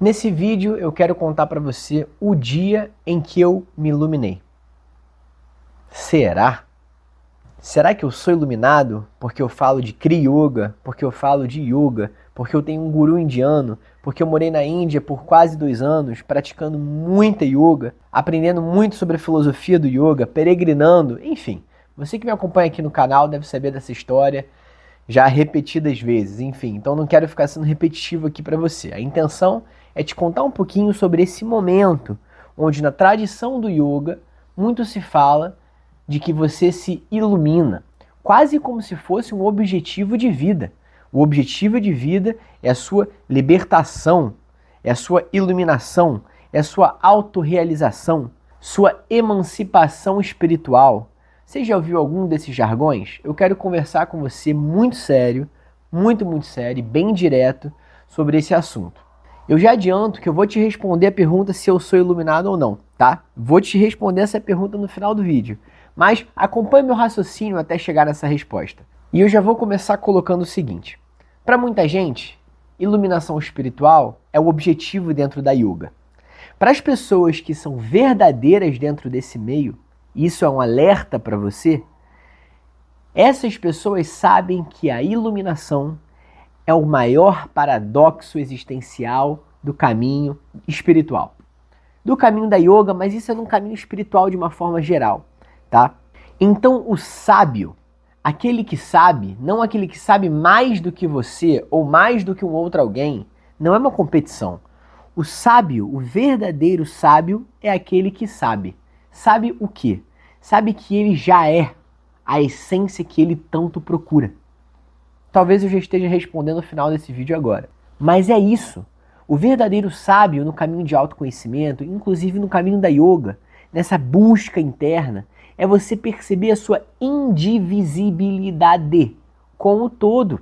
Nesse vídeo eu quero contar para você o dia em que eu me iluminei. Será? Será que eu sou iluminado porque eu falo de Kriya Yoga, porque eu falo de Yoga, porque eu tenho um guru indiano, porque eu morei na Índia por quase 2 anos, praticando muita Yoga, aprendendo muito sobre a filosofia do Yoga, peregrinando, enfim. Você que me acompanha aqui no canal deve saber dessa história já repetidas vezes, enfim. Então não quero ficar sendo repetitivo aqui para você. A intenção é te contar um pouquinho sobre esse momento onde na tradição do Yoga muito se fala de que você se ilumina, quase como se fosse um objetivo de vida. O objetivo de vida é a sua libertação, é a sua iluminação, é a sua autorrealização, sua emancipação espiritual. Você já ouviu algum desses jargões? Eu quero conversar com você muito sério, muito sério, bem direto sobre esse assunto. Eu já adianto que eu vou te responder a pergunta se eu sou iluminado ou não, tá? Vou te responder essa pergunta no final do vídeo. Mas acompanhe meu raciocínio até chegar nessa resposta. E eu já vou começar colocando o seguinte. Para muita gente, iluminação espiritual é o objetivo dentro da yoga. Para as pessoas que são verdadeiras dentro desse meio, isso é um alerta para você, essas pessoas sabem que a iluminação é o maior paradoxo existencial do caminho espiritual. Do caminho da yoga, mas isso é no caminho espiritual de uma forma geral, tá? Então o sábio, aquele que sabe, não aquele que sabe mais do que você ou mais do que um outro alguém, não é uma competição. O sábio, o verdadeiro sábio é aquele que sabe. Sabe o quê? Sabe que ele já é a essência que ele tanto procura. Talvez eu já esteja respondendo no final desse vídeo agora. Mas é isso. O verdadeiro sábio no caminho de autoconhecimento, inclusive no caminho da yoga, nessa busca interna, é você perceber a sua indivisibilidade com o todo.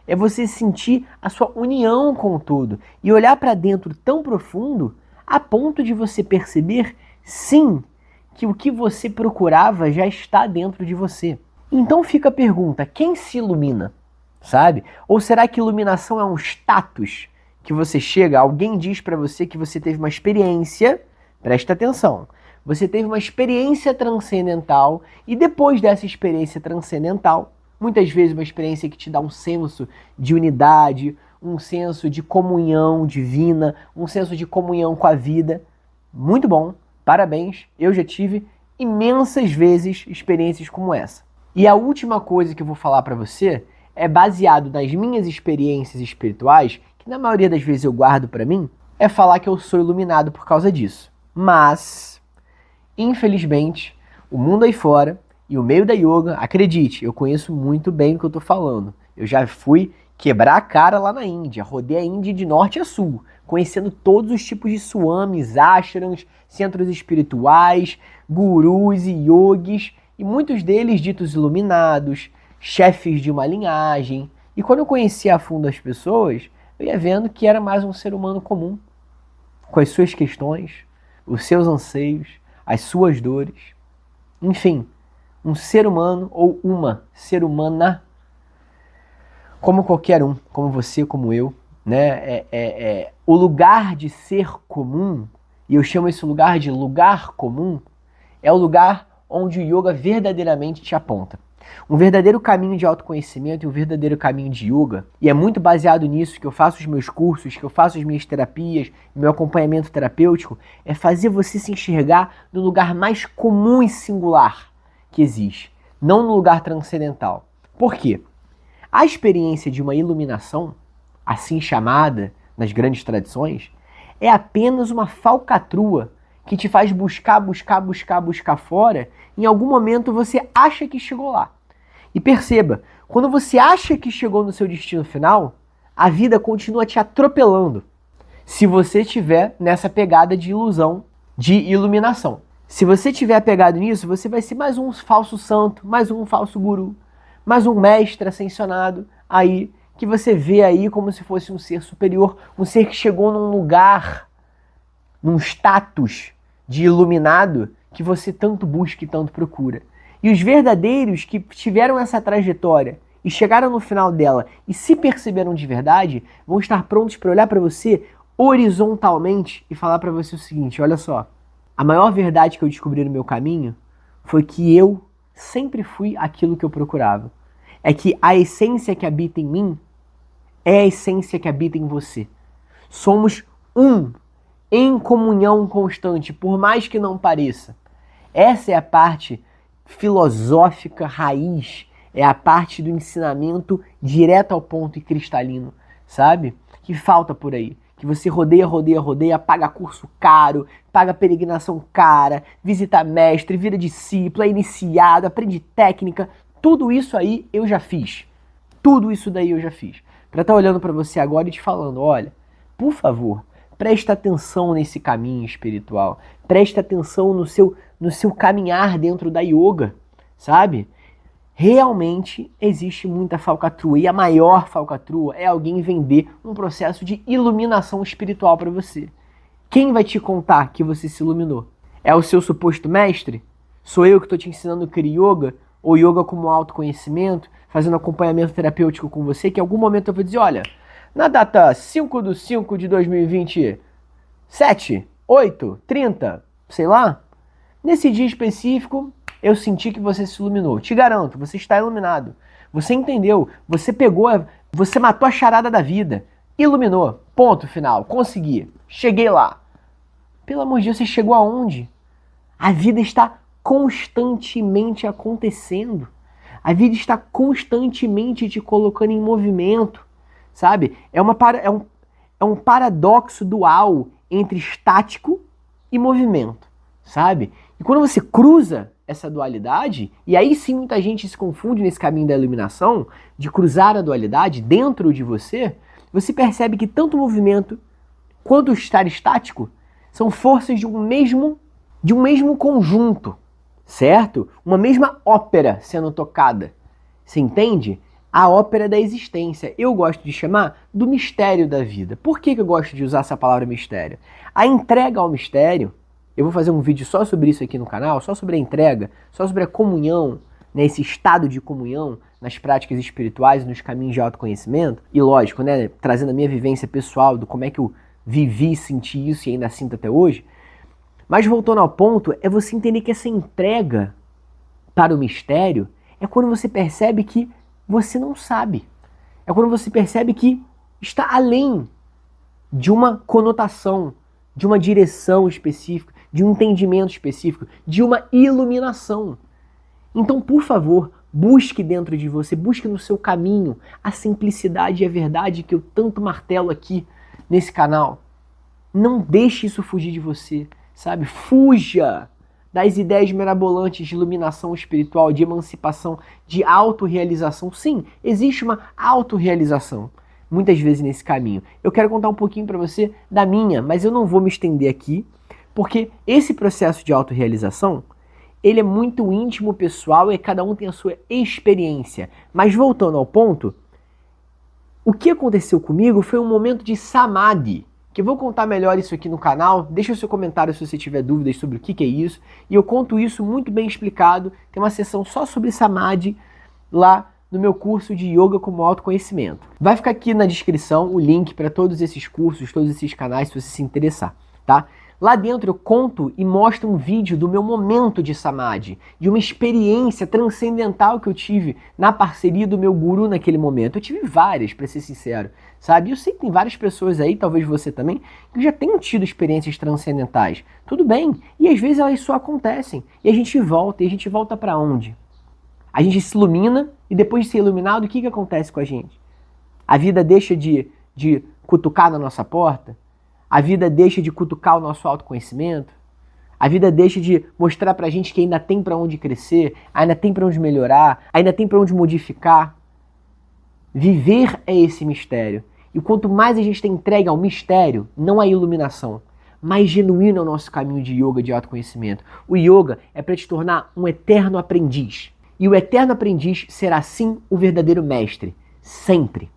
É você sentir a sua união com o todo e olhar para dentro tão profundo a ponto de você perceber, sim, que o que você procurava já está dentro de você. Então fica a pergunta, quem se ilumina? Sabe? Ou será que iluminação é um status que você chega, alguém diz para você que você teve uma experiência, presta atenção, você teve uma experiência transcendental e depois dessa experiência transcendental, muitas vezes uma experiência que te dá um senso de unidade, um senso de comunhão divina, um senso de comunhão com a vida. Muito bom, parabéns, eu já tive imensas vezes experiências como essa. E a última coisa que eu vou falar para você é baseado nas minhas experiências espirituais, que na maioria das vezes eu guardo para mim, é falar que eu sou iluminado por causa disso. Mas, infelizmente, o mundo aí fora e o meio da yoga, acredite, eu conheço muito bem o que eu tô falando. Eu já fui quebrar a cara lá na Índia, rodei a Índia de norte a sul, conhecendo todos os tipos de swamis, ashrams, centros espirituais, gurus e yogis, e muitos deles ditos iluminados, chefes de uma linhagem. E quando eu conhecia a fundo as pessoas, eu ia vendo que era mais um ser humano comum, com as suas questões, os seus anseios, as suas dores. Enfim, um ser humano ou uma ser humana, como qualquer um, como você, como eu, né? O lugar de ser comum, e eu chamo esse lugar de lugar comum, é o lugar onde o yoga verdadeiramente te aponta. Um verdadeiro caminho de autoconhecimento e um verdadeiro caminho de yoga, e é muito baseado nisso que eu faço os meus cursos, que eu faço as minhas terapias, meu acompanhamento terapêutico, é fazer você se enxergar no lugar mais comum e singular que existe, não no lugar transcendental. Por quê? A experiência de uma iluminação, assim chamada nas grandes tradições, é apenas uma falcatrua que te faz buscar fora. Em algum momento você acha que chegou lá. E perceba, quando você acha que chegou no seu destino final, a vida continua te atropelando. Se você estiver nessa pegada de ilusão, de iluminação. Se você estiver pegado nisso, você vai ser mais um falso santo, mais um falso guru, mais um mestre ascensionado aí, que você vê aí como se fosse um ser superior, um ser que chegou num lugar, num status de iluminado que você tanto busca e tanto procura. E os verdadeiros que tiveram essa trajetória e chegaram no final dela e se perceberam de verdade, vão estar prontos para olhar para você horizontalmente e falar para você o seguinte, olha só, a maior verdade que eu descobri no meu caminho foi que eu sempre fui aquilo que eu procurava. É que a essência que habita em mim é a essência que habita em você. Somos um, em comunhão constante, por mais que não pareça. Essa é a parte filosófica raiz, é a parte do ensinamento direto ao ponto e cristalino, sabe? Que falta por aí. Que você rodeia, paga curso caro, paga peregrinação cara, visita mestre, vira discípulo, é iniciado, aprende técnica. Tudo isso aí eu já fiz. Tudo isso daí eu já fiz. Para estar olhando para você agora e te falando, olha, por favor, presta atenção nesse caminho espiritual. Presta atenção no seu caminhar dentro da yoga, sabe? Realmente existe muita falcatrua. E a maior falcatrua é alguém vender um processo de iluminação espiritual para você. Quem vai te contar que você se iluminou? É o seu suposto mestre? Sou eu que estou te ensinando Kriya Yoga? Ou yoga como autoconhecimento? Fazendo acompanhamento terapêutico com você? Que em algum momento eu vou dizer, olha, na data 5/5 de 2027, 8, 30, sei lá, nesse dia específico, eu senti que você se iluminou. Te garanto, você está iluminado. Você entendeu, você pegou, você matou a charada da vida. Iluminou. Ponto final. Consegui. Cheguei lá. Pelo amor de Deus, você chegou aonde? A vida está constantemente acontecendo. A vida está constantemente te colocando em movimento, sabe? É um paradoxo dual entre estático e movimento, sabe? E quando você cruza essa dualidade, e aí sim muita gente se confunde nesse caminho da iluminação, de cruzar a dualidade dentro de você, você percebe que tanto o movimento quanto o estar estático são forças de um mesmo conjunto, certo? Uma mesma ópera sendo tocada. Você entende? A ópera da existência. Eu gosto de chamar do mistério da vida. Por que eu gosto de usar essa palavra mistério? A entrega ao mistério, eu vou fazer um vídeo só sobre isso aqui no canal, só sobre a entrega, só sobre a comunhão, né, esse estado de comunhão nas práticas espirituais, nos caminhos de autoconhecimento. E lógico, né, trazendo a minha vivência pessoal, do como é que eu vivi, senti isso e ainda sinto até hoje. Mas voltando ao ponto, é você entender que essa entrega para o mistério é quando você percebe que você não sabe. É quando você percebe que está além de uma conotação, de uma direção específica, de um entendimento específico, de uma iluminação. Então, por favor, busque dentro de você, busque no seu caminho a simplicidade e a verdade que eu tanto martelo aqui nesse canal. Não deixe isso fugir de você, sabe? Fuja das ideias mirabolantes de iluminação espiritual, de emancipação, de autorrealização. Sim, existe uma autorrealização muitas vezes nesse caminho. Eu quero contar um pouquinho para você da minha, mas eu não vou me estender aqui, porque esse processo de autorrealização, ele é muito íntimo, pessoal, e cada um tem a sua experiência. Mas voltando ao ponto, o que aconteceu comigo foi um momento de samadhi, que eu vou contar melhor isso aqui no canal. Deixa o seu comentário se você tiver dúvidas sobre o que é isso. E eu conto isso muito bem explicado. Tem uma sessão só sobre samadhi lá no meu curso de Yoga como Autoconhecimento. Vai ficar aqui na descrição o link para todos esses cursos, todos esses canais, se você se interessar, tá? Lá dentro eu conto e mostro um vídeo do meu momento de samadhi, de uma experiência transcendental que eu tive na parceria do meu guru naquele momento. Eu tive várias, para ser sincero, sabe? Eu sei que tem várias pessoas aí, talvez você também, que já tenham tido experiências transcendentais. Tudo bem, e às vezes elas só acontecem. E a gente volta para onde? A gente se ilumina e depois de ser iluminado, o que acontece com a gente? A vida deixa de cutucar na nossa porta? A vida deixa de cutucar o nosso autoconhecimento? A vida deixa de mostrar pra gente que ainda tem pra onde crescer, ainda tem pra onde melhorar, ainda tem pra onde modificar? Viver é esse mistério. E quanto mais a gente tem entregue ao mistério, não à iluminação, mais genuíno é o nosso caminho de yoga, de autoconhecimento. O yoga é para te tornar um eterno aprendiz. E o eterno aprendiz será sim o verdadeiro mestre. Sempre.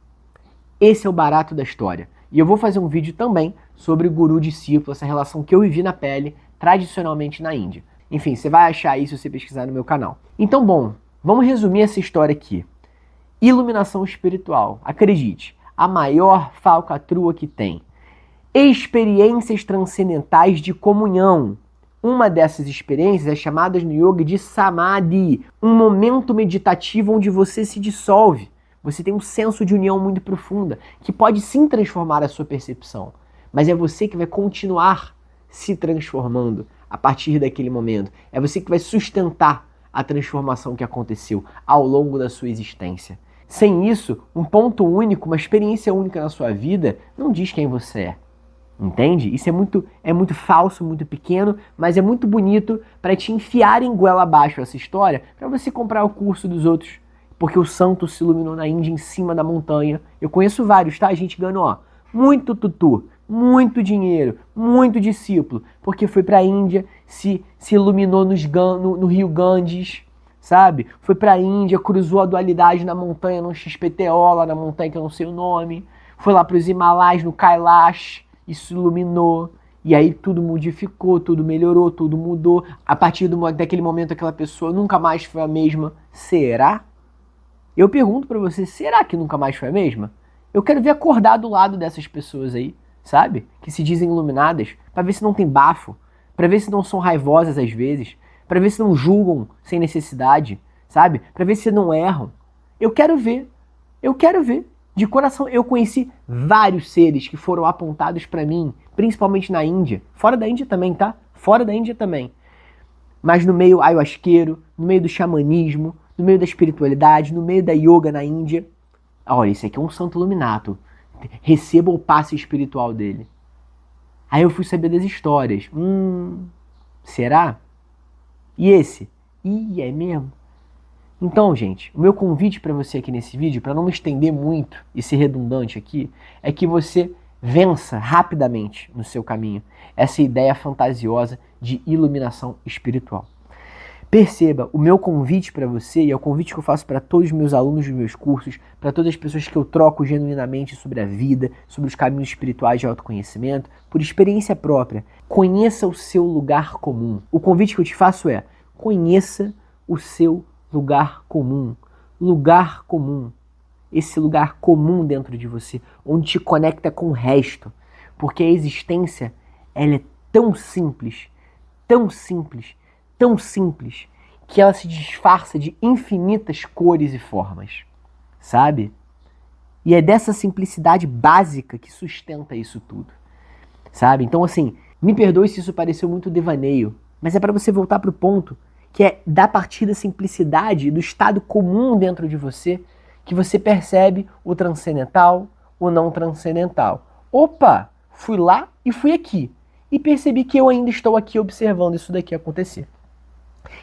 Esse é o barato da história. E eu vou fazer um vídeo também sobre o guru-discípulo, essa relação que eu vivi na pele, tradicionalmente na Índia. Enfim, você vai achar isso se você pesquisar no meu canal. Então, bom, vamos resumir essa história aqui. Iluminação espiritual. Acredite, a maior falcatrua que tem experiências transcendentais de comunhão. Uma dessas experiências é chamada no yoga de samadhi, um momento meditativo onde você se dissolve. Você tem um senso de união muito profunda, que pode sim transformar a sua percepção, mas é você que vai continuar se transformando a partir daquele momento. É você que vai sustentar a transformação que aconteceu ao longo da sua existência. Sem isso, um ponto único, uma experiência única na sua vida, não diz quem você é. Entende? Isso é muito falso, muito pequeno, mas é muito bonito para te enfiar em goela abaixo essa história, para você comprar o curso dos outros. Porque o santo se iluminou na Índia, em cima da montanha. Eu conheço vários, tá? A gente ganhou, ó, muito tutu, muito dinheiro, muito discípulo, porque foi para a Índia, se iluminou no rio Ganges, sabe? Foi para a Índia, cruzou a dualidade na montanha, no XPTO, lá na montanha que eu não sei o nome. Foi lá para os Himalaias, no Kailash, isso iluminou, e aí tudo modificou, tudo melhorou, tudo mudou. A partir daquele momento, aquela pessoa nunca mais foi a mesma. Será? Eu pergunto pra você, será que nunca mais foi a mesma? Eu quero ver acordar do lado dessas pessoas aí, sabe? Que se dizem iluminadas, pra ver se não tem bafo, pra ver se não são raivosas às vezes, pra ver se não julgam sem necessidade, sabe? Pra ver se não erram. Eu quero ver. De coração, eu conheci vários seres que foram apontados pra mim, principalmente na Índia. Fora da Índia também, tá? Fora da Índia também. Mas no meio ayahuasqueiro, no meio do xamanismo, no meio da espiritualidade, no meio da yoga na Índia. Olha, esse aqui é um santo iluminato. Receba o passe espiritual dele. Aí eu fui saber das histórias. Será? E esse? Ih, é mesmo? Então, gente, o meu convite para você aqui nesse vídeo, para não me estender muito e ser redundante aqui, é que você vença rapidamente no seu caminho essa ideia fantasiosa de iluminação espiritual. Perceba, o meu convite para você, e é o convite que eu faço para todos os meus alunos dos meus cursos, para todas as pessoas que eu troco genuinamente sobre a vida, sobre os caminhos espirituais de autoconhecimento, por experiência própria, conheça o seu lugar comum. O convite que eu te faço é, conheça o seu lugar comum. Lugar comum. Esse lugar comum dentro de você, onde te conecta com o resto. Porque a existência, ela é tão simples, tão simples, tão simples, que ela se disfarça de infinitas cores e formas. Sabe? E é dessa simplicidade básica que sustenta isso tudo. Sabe? Então, assim, me perdoe se isso pareceu muito devaneio, mas é para você voltar pro ponto, que é da partir da simplicidade, do estado comum dentro de você, que você percebe o transcendental, o não transcendental. Opa, fui lá e fui aqui. E percebi que eu ainda estou aqui observando isso daqui acontecer.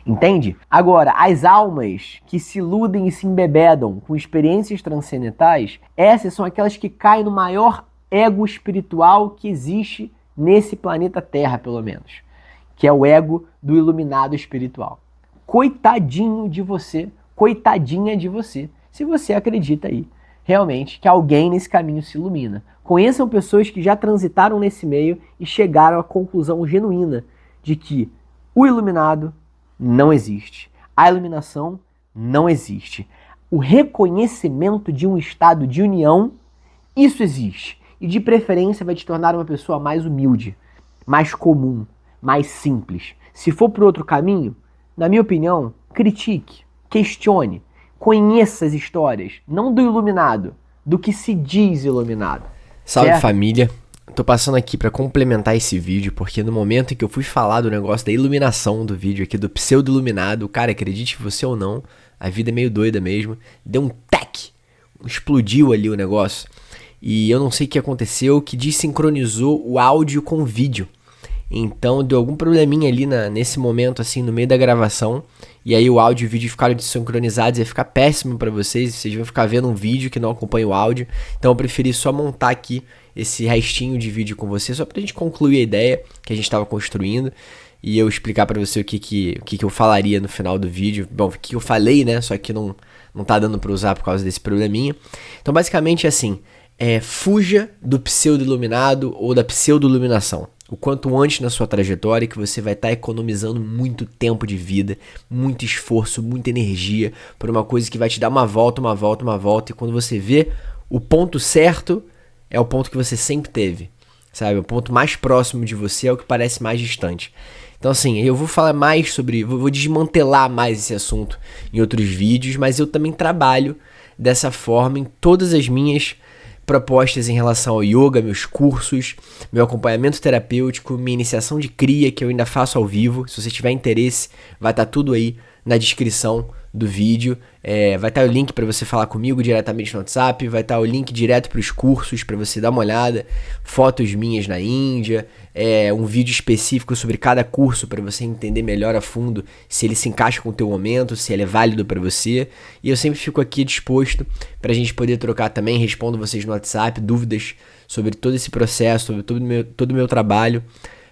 Entende? Agora, as almas que se iludem e se embebedam com experiências transcendentais, essas são aquelas que caem no maior ego espiritual que existe nesse planeta Terra, pelo menos, que é o ego do iluminado espiritual. Coitadinho de você, coitadinha de você, se você acredita aí realmente que alguém nesse caminho se ilumina. Conheçam pessoas que já transitaram nesse meio e chegaram à conclusão genuína de que o iluminado não existe. A iluminação não existe. O reconhecimento de um estado de união, isso existe. E de preferência vai te tornar uma pessoa mais humilde, mais comum, mais simples. Se for por outro caminho, na minha opinião, critique, questione, conheça as histórias, não do iluminado, do que se diz iluminado. Salve, certo? família! Tô passando aqui pra complementar esse vídeo, porque no momento em que eu fui falar do negócio da iluminação do vídeo aqui, do pseudo-iluminado, cara, acredite você ou não, a vida é meio doida mesmo, deu um tec, explodiu ali o negócio, e eu não sei o que aconteceu, que desincronizou o áudio com o vídeo. Então deu algum probleminha ali nesse momento, assim, no meio da gravação. E aí o áudio e o vídeo ficaram desincronizados, ia ficar péssimo pra vocês. Vocês vão ficar vendo um vídeo que não acompanha o áudio. Então eu preferi só montar aqui esse restinho de vídeo com você, só pra gente concluir a ideia que a gente tava construindo. E eu explicar pra você o que eu falaria no final do vídeo. Bom, o que eu falei, né, só que não tá dando pra usar por causa desse probleminha. Então basicamente é assim, fuja do pseudo-iluminado ou da pseudo-iluminação. O quanto antes na sua trajetória, que você vai estar economizando muito tempo de vida, muito esforço, muita energia por uma coisa que vai te dar uma volta, e quando você vê o ponto certo, é o ponto que você sempre teve, sabe? O ponto mais próximo de você é o que parece mais distante. Então assim, eu vou falar mais sobre, vou desmantelar mais esse assunto em outros vídeos, mas eu também trabalho dessa forma em todas as minhas propostas em relação ao yoga, meus cursos, meu acompanhamento terapêutico, minha iniciação de cria, que eu ainda faço ao vivo. Se você tiver interesse, vai estar tudo aí na descrição do vídeo. Vai estar o link para você falar comigo diretamente no WhatsApp, vai estar o link direto para os cursos para você dar uma olhada, fotos minhas na Índia, um vídeo específico sobre cada curso para você entender melhor a fundo se ele se encaixa com o teu momento, se ele é válido para você. E eu sempre fico aqui disposto para a gente poder trocar também, respondo vocês no WhatsApp, dúvidas sobre todo esse processo, sobre todo o meu trabalho,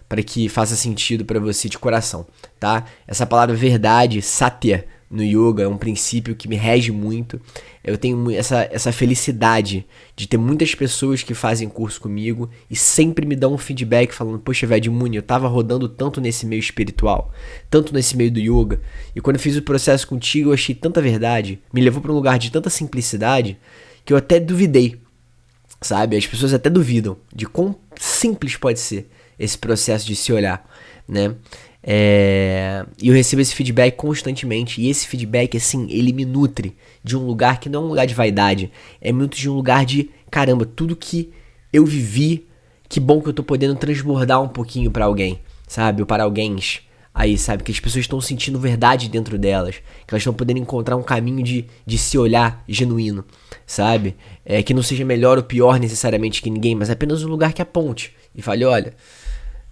para que faça sentido para você de coração, tá? Essa palavra verdade, satya, no yoga é um princípio que me rege muito. Eu tenho essa felicidade de ter muitas pessoas que fazem curso comigo e sempre me dão um feedback falando: poxa, velho, Edmuni, eu tava rodando tanto nesse meio espiritual, tanto nesse meio do yoga, e quando eu fiz o processo contigo eu achei tanta verdade, me levou para um lugar de tanta simplicidade que eu até duvidei, sabe? As pessoas até duvidam de quão simples pode ser esse processo de se olhar, né? E eu recebo esse feedback constantemente. E esse feedback, assim, ele me nutre de um lugar que não é um lugar de vaidade. É muito de um lugar de, caramba, tudo que eu vivi, que bom que eu tô podendo transbordar um pouquinho pra alguém, sabe? Ou para alguém aí, sabe? Que as pessoas estão sentindo verdade dentro delas, que elas estão podendo encontrar um caminho de se olhar genuíno, sabe? Que não seja melhor ou pior necessariamente que ninguém, mas apenas um lugar que aponte e fale: olha,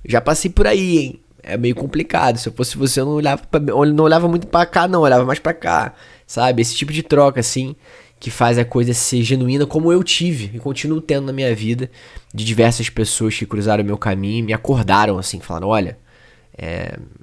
já passei por aí, hein? É meio complicado. Se eu fosse você, eu não olhava muito pra cá, não. Olhava mais pra cá, sabe? Esse tipo de troca, assim, que faz a coisa ser genuína, como eu tive e continuo tendo na minha vida, de diversas pessoas que cruzaram o meu caminho e me acordaram, assim, falando: olha,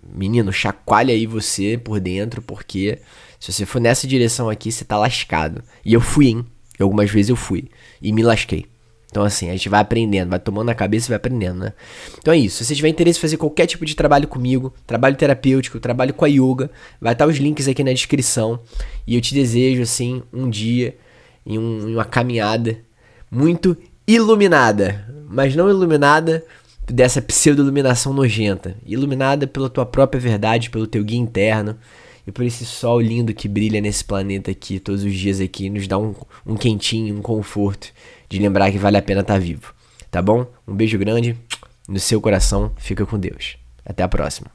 menino, chacoalha aí você por dentro, porque se você for nessa direção aqui, você tá lascado. E eu fui, hein? Algumas vezes eu fui e me lasquei. Então assim, a gente vai aprendendo, vai tomando na cabeça e vai aprendendo, né? Então é isso. Se você tiver interesse em fazer qualquer tipo de trabalho comigo, trabalho terapêutico, trabalho com a yoga, vai estar os links aqui na descrição. E eu te desejo, assim, um dia em uma caminhada muito iluminada. Mas não iluminada dessa pseudo-iluminação nojenta. Iluminada pela tua própria verdade, pelo teu guia interno. E por esse sol lindo que brilha nesse planeta aqui, todos os dias aqui, nos dá um quentinho, um conforto de lembrar que vale a pena estar vivo, tá bom? Um beijo grande no seu coração, fica com Deus. Até a próxima.